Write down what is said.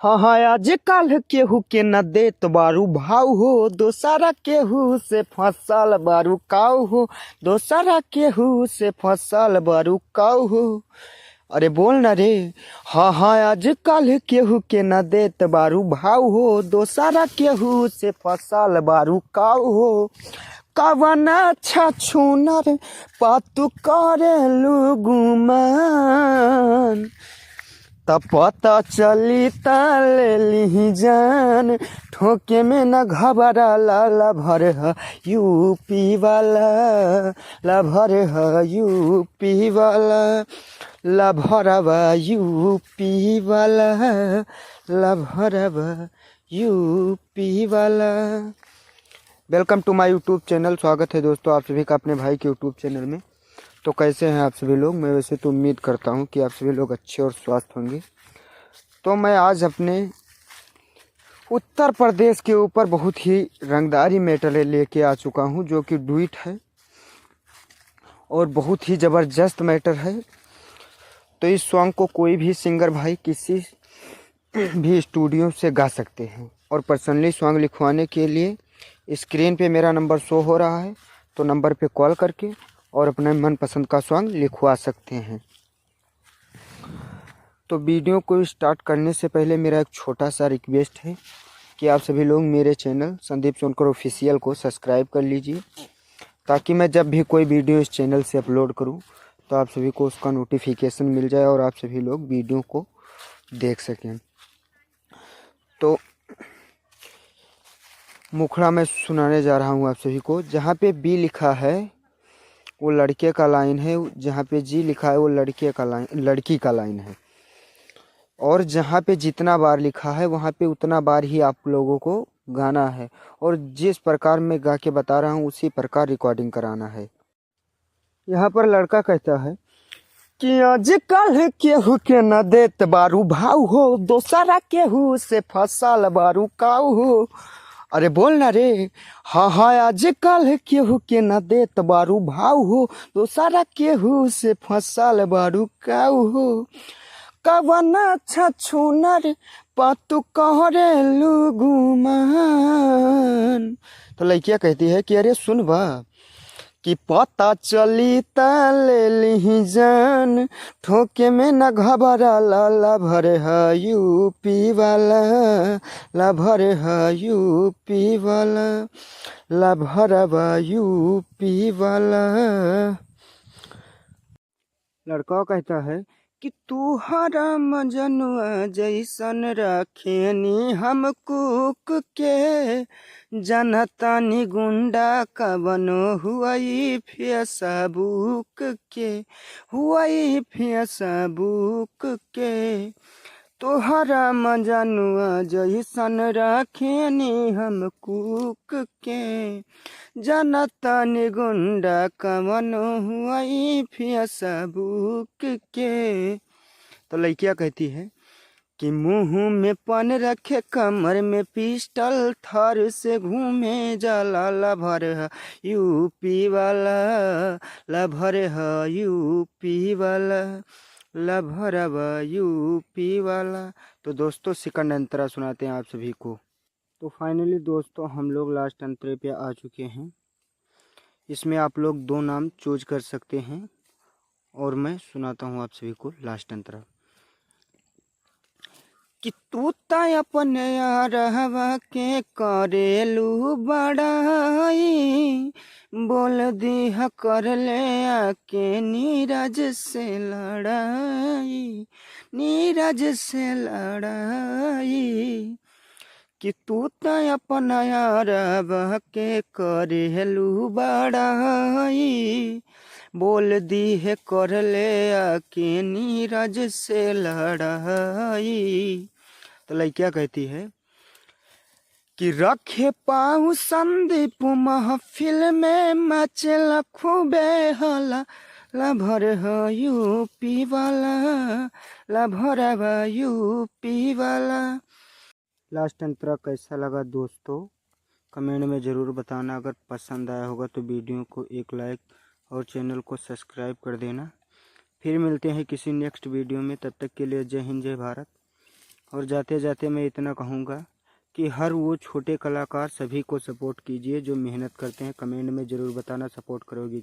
हाँ हाँ आजकल केहू के न देत बारू भाव हो, दोसरा केहू से फसल बारू काऊ हो, दोसरा केहू से फसल बारू काऊ हो। अरे बोल न रे। हाँ हाँ आजकल केहू के न देत बारू भाव हो, दोसरा केहू से फसल बारू काऊ हो। कवना छछूनर पातु करे गुमान, तब पता चली ली जान, ठोके में न घबरा ला भर है यूपी वाला, ला भर है यूपी वाला, ला भरवा यूपी वाला, ला भरवा यूपी वाला। Welcome to my YouTube channel. स्वागत है दोस्तों आप सभी का अपने भाई के यूट्यूब चैनल में। तो कैसे हैं आप सभी लोग? मैं वैसे तो उम्मीद करता हूं कि आप सभी लोग अच्छे और स्वस्थ होंगे। तो मैं आज अपने उत्तर प्रदेश के ऊपर बहुत ही रंगदारी मैटर लेके आ चुका हूं, जो कि डुइट है और बहुत ही ज़बरदस्त मैटर है। तो इस सॉन्ग को कोई भी सिंगर भाई किसी भी स्टूडियो से गा सकते हैं, और पर्सनली सॉन्ग लिखवाने के लिए स्क्रीन पे मेरा नंबर शो हो रहा है, तो नंबर पे कॉल करके और अपने मनपसंद का सॉन्ग लिखवा सकते हैं। तो वीडियो को स्टार्ट करने से पहले मेरा एक छोटा सा रिक्वेस्ट है कि आप सभी लोग मेरे चैनल संदीप सोनकर ऑफिशियल को सब्सक्राइब कर लीजिए, ताकि मैं जब भी कोई वीडियो इस चैनल से अपलोड करूं तो आप सभी को उसका नोटिफिकेशन मिल जाए और आप सभी लोग वीडियो को देख सकें। तो मुखड़ा मैं सुनाने जा रहा हूँ आप सभी को। जहाँ पे बी लिखा है वो लड़के का लाइन है, जहाँ पे जी लिखा है वो लड़की का लाइन है, और जहाँ पे जितना बार लिखा है वहाँ पे उतना बार ही आप लोगों को गाना है, और जिस प्रकार मैं गा के बता रहा हूँ उसी प्रकार रिकॉर्डिंग कराना है। यहाँ पर लड़का कहता है कि आजकल केहू के न देत बारू भाव हो, दोसरा केहू से फसल बारू काऊ हो। अरे बोल ना रे। हाँ हाँ आजकल केहू के न देत बारू भाव हो, दोसरा केहू से फसल बारू काऊ हो। कवना छछूनर पातु कहरे गुमान। तो लड़किया कहती है कि अरे सुन बा कि पता चली ली जान, ठोके में न घबरा ला भर है यूपी वाला, ला भर है यूपी वाला, ला भरवा यूपी वाला। लड़का कहता है कि तू हरा मजनुआ जैसन रखेनी हम कुक के, जनतानी गुंडा का बनो हुआई फेसबुक के, हुआई फेसबुक के। तोहरा मजनुआ जैसन रखेनी हम कुक के, जनतानी गुंडा का बनो हुआई फेसबुक के। तो लड़किया कहती है कि मुंह में पन रखे कमर में पिस्टल, थार से घूमे जाला ला भर है यूपी वाला, ला भर है यूपी वाला, ला भरवा यूपी वाला। तो दोस्तों सेकंड अंतरा सुनाते हैं आप सभी को। तो फाइनली दोस्तों हम लोग लास्ट अंतरे पे आ चुके हैं। इसमें आप लोग दो नाम चूज कर सकते हैं, और मैं सुनाता हूँ आप सभी को लास्ट अंतरा। कि तू अपने यारवा के करेलू बड़ाई, बोल दिया कर ले आके नीरज से लड़ाई, नीरज से लड़ाई। कि तू अपना यारवा के करेलू बड़ाई, बोल दी है कर ले आके नीरज से लड़ाई। तो लड़किया कहती है कि रखे पाऊ संदीप महफिल में मचला खूबे हला, ला भर है यूपी वाला, ला भरवा यूपी वाला। लास्ट अंतरा कैसा लगा दोस्तों कमेंट में ज़रूर बताना। अगर पसंद आया होगा तो वीडियो को एक लाइक और चैनल को सब्सक्राइब कर देना। फिर मिलते हैं किसी नेक्स्ट वीडियो में, तब तक के लिए जय हिंद जय भारत। और जाते जाते मैं इतना कहूँगा कि हर वो छोटे कलाकार सभी को सपोर्ट कीजिए जो मेहनत करते हैं। कमेंट में ज़रूर बताना सपोर्ट करोगे।